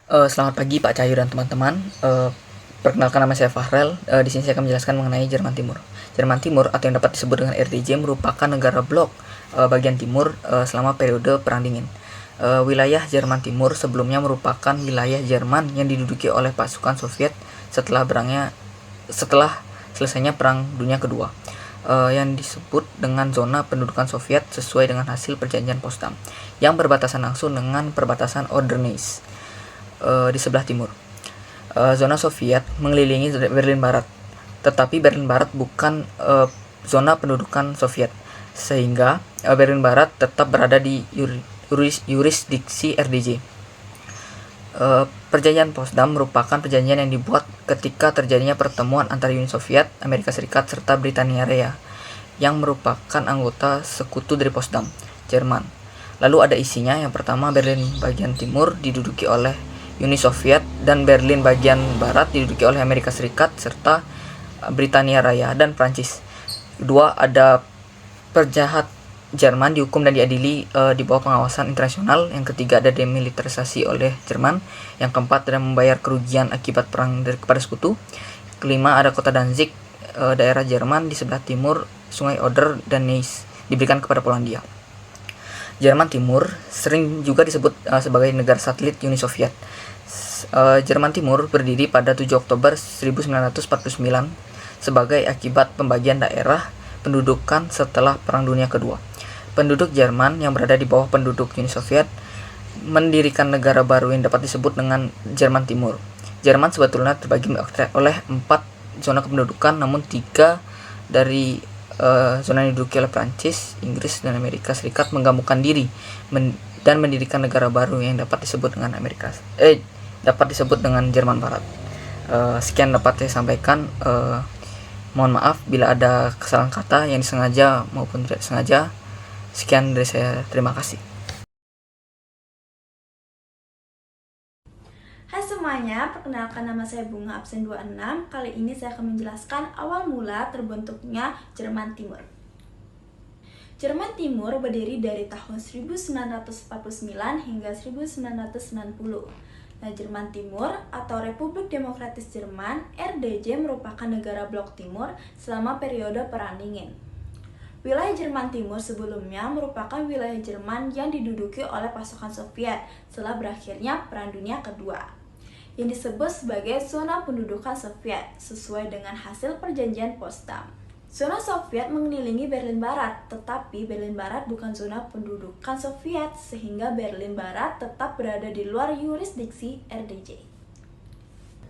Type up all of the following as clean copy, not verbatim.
Selamat pagi Pak Cahyo dan teman-teman. Perkenalkan, nama saya Fahrel. Di sini saya akan menjelaskan mengenai Jerman Timur. Jerman Timur atau yang dapat disebut dengan RDJ merupakan negara blok bagian timur selama periode Perang Dingin. Wilayah Jerman Timur sebelumnya merupakan wilayah Jerman yang diduduki oleh pasukan Soviet setelah selesainya Perang Dunia Kedua, yang disebut dengan zona pendudukan Soviet sesuai dengan hasil perjanjian Potsdam yang berbatasan langsung dengan perbatasan Oder-Neisse di sebelah timur. Zona Soviet mengelilingi Berlin Barat, tetapi Berlin Barat bukan zona pendudukan Soviet, sehingga Berlin Barat tetap berada di yurisdiksi RDJ. Perjanjian Potsdam merupakan perjanjian yang dibuat ketika terjadinya pertemuan antara Uni Soviet, Amerika Serikat, serta Britania Raya yang merupakan anggota sekutu dari Potsdam, Jerman. Lalu ada isinya. Yang pertama, Berlin bagian timur diduduki oleh Uni Soviet dan Berlin bagian barat diduduki oleh Amerika Serikat serta Britania Raya dan Prancis. Kedua, ada penjahat Jerman dihukum dan diadili di bawah pengawasan internasional. Yang ketiga, ada demilitarisasi oleh Jerman. Yang keempat, ada membayar kerugian akibat perang kepada sekutu. Kelima, ada kota Danzig, daerah Jerman di sebelah timur Sungai Oder dan Neisse diberikan kepada Polandia. Jerman Timur sering juga disebut sebagai negara satelit Uni Soviet. Jerman Timur berdiri pada 7 Oktober 1949 sebagai akibat pembagian daerah pendudukan setelah Perang Dunia Kedua. Penduduk Jerman yang berada di bawah penduduk Uni Soviet mendirikan negara baru yang dapat disebut dengan Jerman Timur. Jerman sebetulnya terbagi oleh 4 zona kependudukan, namun 3 dari zona yang diduduki oleh Prancis, Inggris, dan Amerika Serikat menggabungkan diri dan mendirikan negara baru yang dapat disebut dengan Jerman Barat. Sekian dapat saya sampaikan. Mohon maaf bila ada kesalahan kata yang disengaja maupun tidak sengaja. Sekian dari saya. Terima kasih. Hai semuanya, perkenalkan nama saya Bunga Absen 26. Kali ini saya akan menjelaskan awal mula terbentuknya Jerman Timur. Jerman Timur berdiri dari tahun 1949 hingga 1990. Nah, Jerman Timur atau Republik Demokratis Jerman (RDJ) merupakan negara blok timur selama periode Perang Dingin. Wilayah Jerman Timur sebelumnya merupakan wilayah Jerman yang diduduki oleh pasukan Soviet setelah berakhirnya Perang Dunia Kedua, yang disebut sebagai zona pendudukan Soviet sesuai dengan hasil perjanjian Potsdam. Zona Soviet mengelilingi Berlin Barat, tetapi Berlin Barat bukan zona pendudukan Soviet, sehingga Berlin Barat tetap berada di luar yurisdiksi RDJ.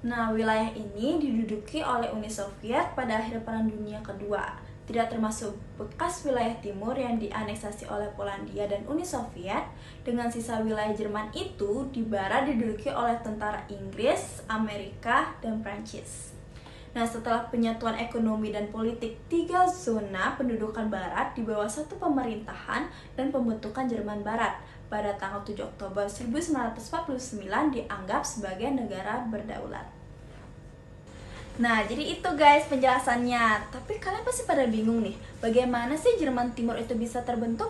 Nah, wilayah ini diduduki oleh Uni Soviet pada akhir Perang Dunia Kedua. Tidak termasuk bekas wilayah timur yang dianeksasi oleh Polandia dan Uni Soviet. Dengan sisa wilayah Jerman itu di barat diduduki oleh tentara Inggris, Amerika, dan Prancis. Nah, setelah penyatuan ekonomi dan politik 3 zona pendudukan barat di bawah satu pemerintahan dan pembentukan Jerman Barat pada tanggal 7 Oktober 1949 dianggap sebagai negara berdaulat. Nah, jadi itu guys penjelasannya. Tapi kalian pasti pada bingung nih, bagaimana sih Jerman Timur itu bisa terbentuk?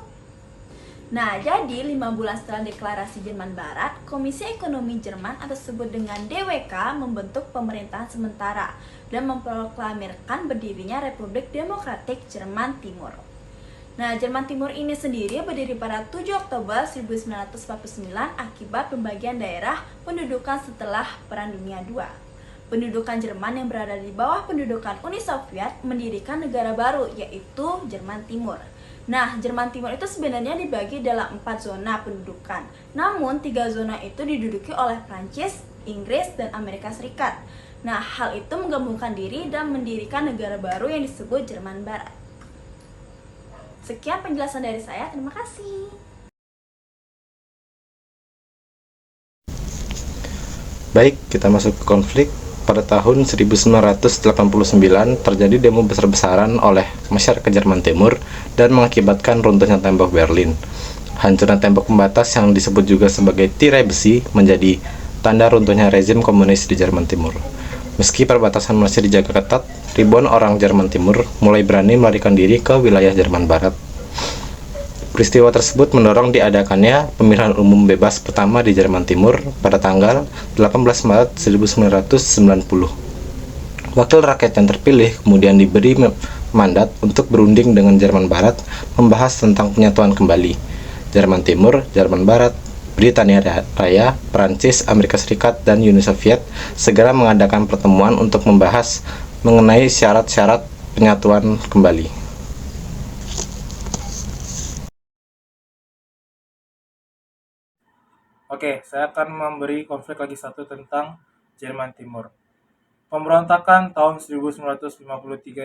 Nah, jadi 5 bulan setelah deklarasi Jerman Barat, Komisi Ekonomi Jerman atau disebut dengan DWK membentuk pemerintahan sementara dan memproklamirkan berdirinya Republik Demokratik Jerman Timur. Nah, Jerman Timur ini sendiri berdiri pada 7 Oktober 1949 akibat pembagian daerah pendudukan setelah Perang Dunia II. Pendudukan Jerman yang berada di bawah pendudukan Uni Soviet mendirikan negara baru, yaitu Jerman Timur. Nah, Jerman Timur itu sebenarnya dibagi dalam 4 zona pendudukan. Namun, 3 zona itu diduduki oleh Prancis, Inggris, dan Amerika Serikat. Nah, hal itu menggabungkan diri dan mendirikan negara baru yang disebut Jerman Barat. Sekian penjelasan dari saya, terima kasih. Baik, kita masuk ke konflik. Pada tahun 1989 terjadi demo besar-besaran oleh masyarakat Jerman Timur dan mengakibatkan runtuhnya tembok Berlin. Hancurnya tembok pembatas yang disebut juga sebagai tirai besi menjadi tanda runtuhnya rezim komunis di Jerman Timur. Meski perbatasan masih dijaga ketat, ribuan orang Jerman Timur mulai berani melarikan diri ke wilayah Jerman Barat. Peristiwa tersebut mendorong diadakannya pemilihan umum bebas pertama di Jerman Timur pada tanggal 18 Maret 1990. Wakil rakyat yang terpilih kemudian diberi mandat untuk berunding dengan Jerman Barat membahas tentang penyatuan kembali. Jerman Timur, Jerman Barat, Britania Raya, Prancis, Amerika Serikat, dan Uni Soviet segera mengadakan pertemuan untuk membahas mengenai syarat-syarat penyatuan kembali. Oke, saya akan memberi konflik lagi satu tentang Jerman Timur. Pemberontakan tahun 1953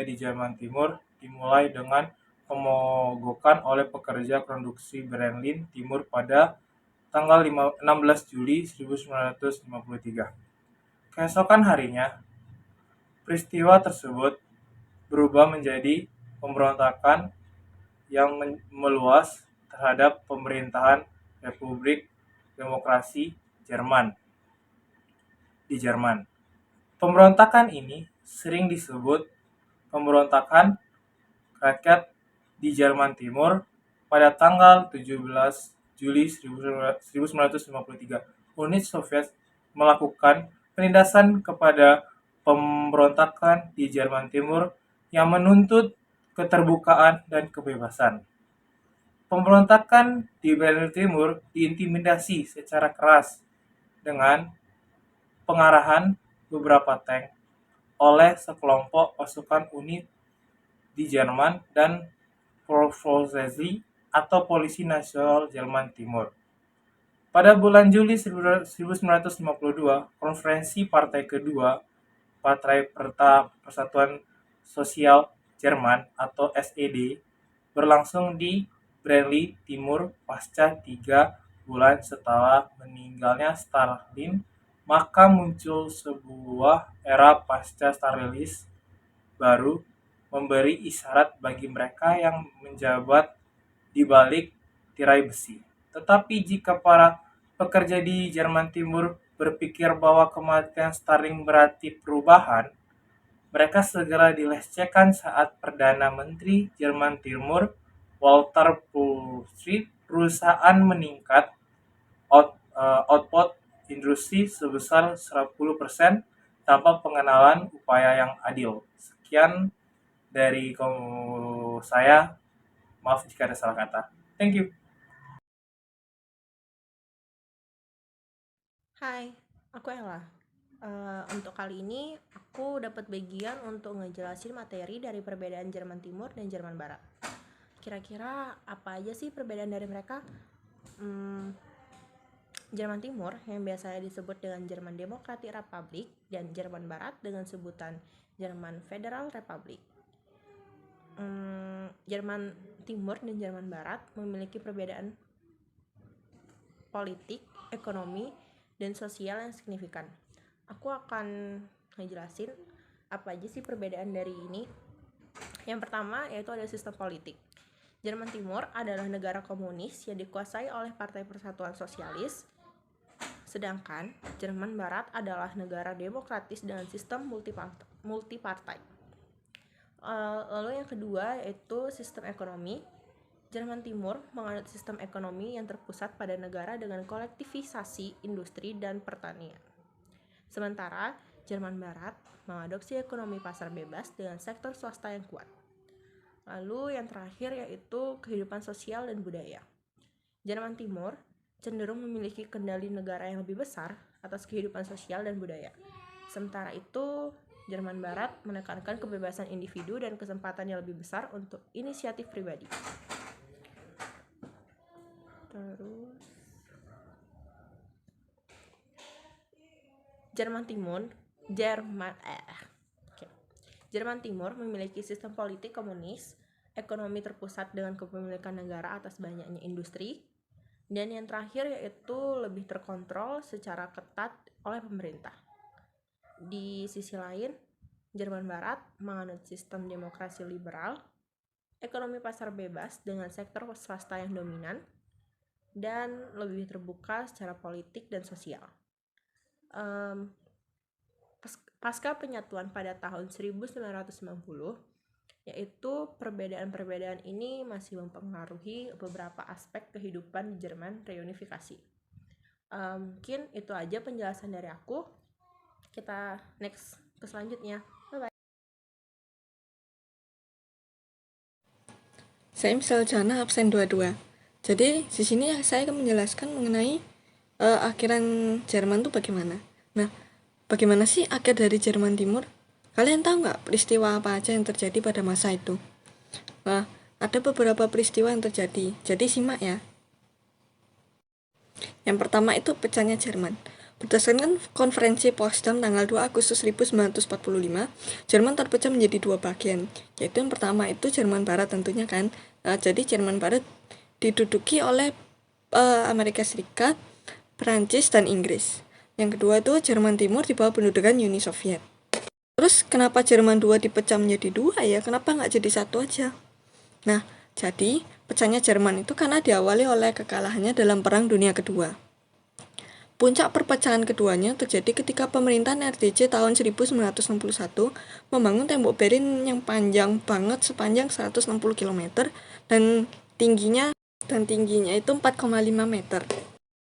di Jerman Timur dimulai dengan pemogokan oleh pekerja produksi Berlin Timur pada tanggal 16 Juli 1953. Keesokan harinya, peristiwa tersebut berubah menjadi pemberontakan yang meluas terhadap pemerintahan Republik Demokrasi Jerman di Jerman. Pemberontakan ini sering disebut pemberontakan rakyat di Jerman Timur pada tanggal 17 Juli 1953. Uni Soviet melakukan penindasan kepada pemberontakan di Jerman Timur yang menuntut keterbukaan dan kebebasan. Pemberontakan di Berlin Timur diintimidasi secara keras dengan pengarahan beberapa tank oleh sekelompok pasukan unit di Jerman dan Volkspolizei atau Polisi Nasional Jerman Timur. Pada bulan Juli 1952, konferensi Partai Kedua, Partai Persatuan Sosial Jerman atau SED, berlangsung di Berlin Timur pasca 3 bulan setelah meninggalnya Stalin, maka muncul sebuah era pasca Stalinis baru memberi isyarat bagi mereka yang menjabat di balik tirai besi. Tetapi jika para pekerja di Jerman Timur berpikir bahwa kematian Stalin berarti perubahan, mereka segera dilecehkan saat Perdana Menteri Jerman Timur Walter Pulitzer perusahaan meningkat output industri sebesar 10% tanpa pengenalan upaya yang adil. Sekian dari saya. Maaf jika ada salah kata. Thank you. Hai, aku Ella. Untuk kali ini aku dapat bagian untuk ngejelasin materi dari perbedaan Jerman Timur dan Jerman Barat. Kira-kira apa aja sih perbedaan dari mereka? Jerman Timur yang biasanya disebut dengan Jerman Democratic Republic dan Jerman Barat dengan sebutan Jerman Federal Republic. Jerman Timur dan Jerman Barat memiliki perbedaan politik, ekonomi, dan sosial yang signifikan. Aku akan ngejelasin apa aja sih perbedaan dari ini. Yang pertama yaitu ada sistem politik. Jerman Timur adalah negara komunis yang dikuasai oleh Partai Persatuan Sosialis, sedangkan Jerman Barat adalah negara demokratis dengan sistem multipartai. Lalu yang kedua yaitu sistem ekonomi. Jerman Timur menganut sistem ekonomi yang terpusat pada negara dengan kolektivisasi industri dan pertanian. Sementara Jerman Barat mengadopsi ekonomi pasar bebas dengan sektor swasta yang kuat. Lalu yang terakhir yaitu kehidupan sosial dan budaya. Jerman Timur cenderung memiliki kendali negara yang lebih besar atas kehidupan sosial dan budaya. Sementara itu, Jerman Barat menekankan kebebasan individu dan kesempatan yang lebih besar untuk inisiatif pribadi. Jerman Timur memiliki sistem politik komunis, ekonomi terpusat dengan kepemilikan negara atas banyaknya industri, dan yang terakhir yaitu lebih terkontrol secara ketat oleh pemerintah. Di sisi lain, Jerman Barat menganut sistem demokrasi liberal, ekonomi pasar bebas dengan sektor swasta yang dominan, dan lebih terbuka secara politik dan sosial. Pasca penyatuan pada tahun 1990, yaitu perbedaan-perbedaan ini masih mempengaruhi beberapa aspek kehidupan di Jerman reunifikasi. Mungkin itu aja penjelasan dari aku. Kita next ke selanjutnya. Bye-bye. Saya Misal Jana, absen 22. Jadi di sini saya akan menjelaskan mengenai akhiran Jerman itu bagaimana. Nah, bagaimana sih akhir dari Jerman Timur? Kalian tahu nggak peristiwa apa aja yang terjadi pada masa itu? Nah, ada beberapa peristiwa yang terjadi. Jadi simak ya. Yang pertama itu pecahnya Jerman. Berdasarkan konferensi Potsdam tanggal 2 Agustus 1945, Jerman terpecah menjadi dua bagian. Yaitu yang pertama itu Jerman Barat tentunya kan. Jadi Jerman Barat diduduki oleh Amerika Serikat, Perancis, dan Inggris. Yang kedua itu Jerman Timur di bawah pendudukan Uni Soviet. Terus kenapa Jerman 2 dipecah menjadi dua ya? Kenapa nggak jadi satu aja? Nah, jadi pecahnya Jerman itu karena diawali oleh kekalahannya dalam Perang Dunia Kedua. Puncak perpecahan keduanya terjadi ketika pemerintahan RDC tahun 1961 membangun tembok Berlin yang panjang banget sepanjang 160 km dan tingginya itu 4,5 meter.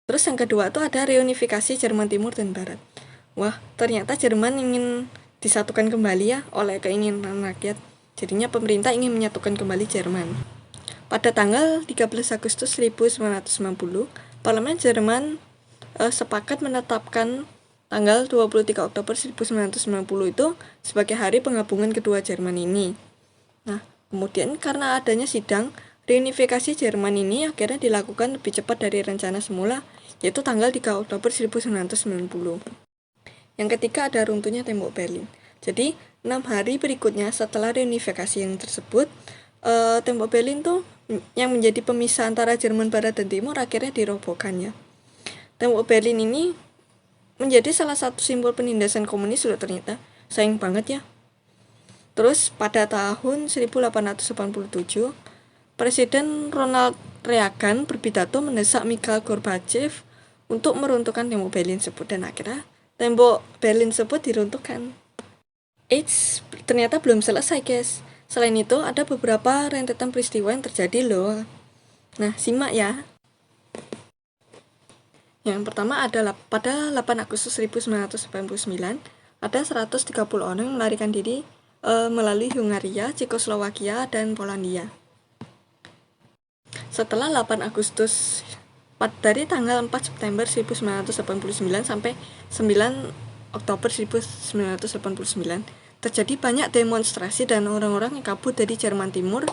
Terus yang kedua itu ada reunifikasi Jerman Timur dan Barat. Wah, ternyata Jerman ingin disatukan kembali ya oleh keinginan rakyat. Jadinya pemerintah ingin menyatukan kembali Jerman. Pada tanggal 13 Agustus 1990, Parlemen Jerman sepakat menetapkan tanggal 23 Oktober 1990 itu sebagai hari penggabungan kedua Jerman ini. Nah, kemudian karena adanya sidang, reunifikasi Jerman ini akhirnya dilakukan lebih cepat dari rencana semula, yaitu tanggal 3 Oktober 1990. Yang ketiga ada runtuhnya tembok Berlin. Jadi 6 hari berikutnya setelah reunifikasi yang tersebut, tembok Berlin tuh yang menjadi pemisah antara Jerman Barat dan Timur akhirnya dirobohkannya. Tembok Berlin ini menjadi salah satu simbol penindasan komunis loh ternyata. Sayang banget ya. Terus pada tahun 1887, Presiden Ronald Reagan berpidato mendesak Mikhail Gorbachev untuk meruntuhkan tembok Berlin tersebut dan akhirnya tembok Berlin tersebut diruntuhkan. Ternyata belum selesai guys. Selain itu ada beberapa rentetan peristiwa yang terjadi loh. Nah, simak ya. Yang pertama adalah pada 8 Agustus 1989, ada 130 orang yang melarikan diri melalui Hungaria, Cekoslowakia, dan Polandia. Setelah 8 Agustus, dari tanggal 4 September 1989 sampai 9 Oktober 1989, terjadi banyak demonstrasi dan orang-orang yang kabur dari Jerman Timur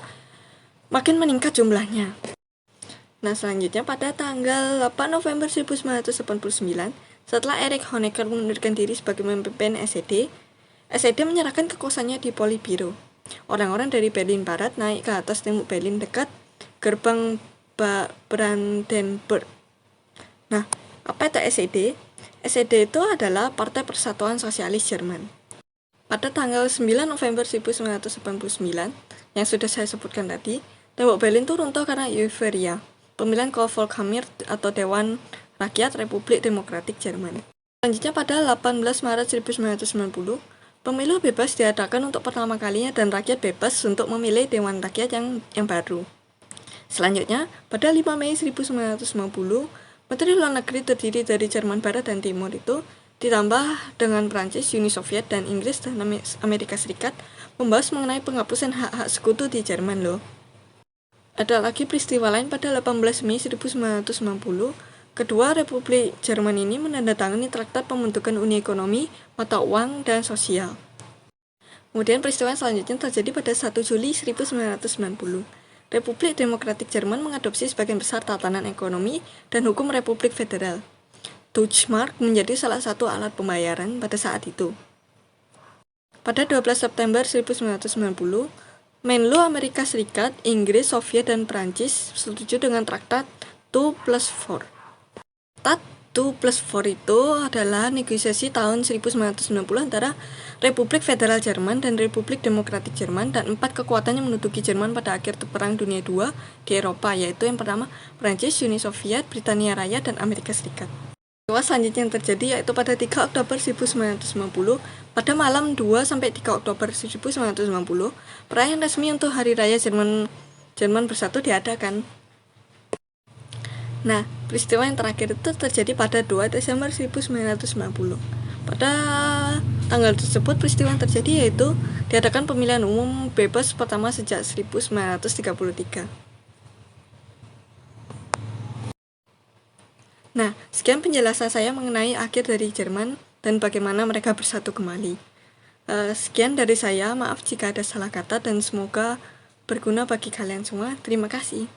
makin meningkat jumlahnya. Nah, selanjutnya pada tanggal 8 November 1989, setelah Erich Honecker mengundurkan diri sebagai pemimpin SED menyerahkan kekuasaannya di Politburo. Orang-orang dari Berlin Barat naik ke atas tembok Berlin dekat gerbang Brandenburg. Nah, apa itu SED? SED itu adalah Partai Persatuan Sosialis Jerman. Pada tanggal 9 November 1989, yang sudah saya sebutkan tadi, tembok Berlin itu runtuh karena euforia, pemilihan Volkskammer atau Dewan Rakyat Republik Demokratik Jerman. Selanjutnya pada 18 Maret 1990, pemilu bebas diadakan untuk pertama kalinya dan rakyat bebas untuk memilih Dewan Rakyat yang baru. Selanjutnya, pada 5 Mei 1990, Menteri Luar Negeri terdiri dari Jerman Barat dan Timur itu ditambah dengan Prancis, Uni Soviet, dan Inggris dan Amerika Serikat membahas mengenai penghapusan hak-hak sekutu di Jerman loh. Ada lagi peristiwa lain pada 18 Mei 1990, kedua Republik Jerman ini menandatangani Traktat Pembentukan Uni Ekonomi, Mata Uang, dan Sosial. Kemudian peristiwa selanjutnya terjadi pada 1 Juli 1990. Republik Demokratik Jerman mengadopsi sebagian besar tatanan ekonomi dan hukum Republik Federal. Deutschmark menjadi salah satu alat pembayaran pada saat itu. Pada 12 September 1990, Menlo Amerika Serikat, Inggris, Soviet, dan Prancis setuju dengan Traktat 2+4. Traktat 2+4 itu adalah negosiasi tahun 1990 antara Republik Federal Jerman dan Republik Demokratik Jerman dan 4 kekuatan yang menduduki Jerman pada akhir Perang Dunia II di Eropa, yaitu yang pertama Prancis, Uni Soviet, Britania Raya, dan Amerika Serikat. Peristiwa selanjutnya yang terjadi yaitu pada 3 Oktober 1990, pada malam 2-3 Oktober 1990, perayaan resmi untuk Hari Raya Jerman Bersatu diadakan. Nah, peristiwa yang terakhir itu terjadi pada 2 Desember 1990. Pada tanggal tersebut peristiwa yang terjadi yaitu diadakan pemilihan umum bebas pertama sejak 1933. Nah, sekian penjelasan saya mengenai akhir dari Jerman dan bagaimana mereka bersatu kembali. Sekian dari saya, maaf jika ada salah kata dan semoga berguna bagi kalian semua. Terima kasih.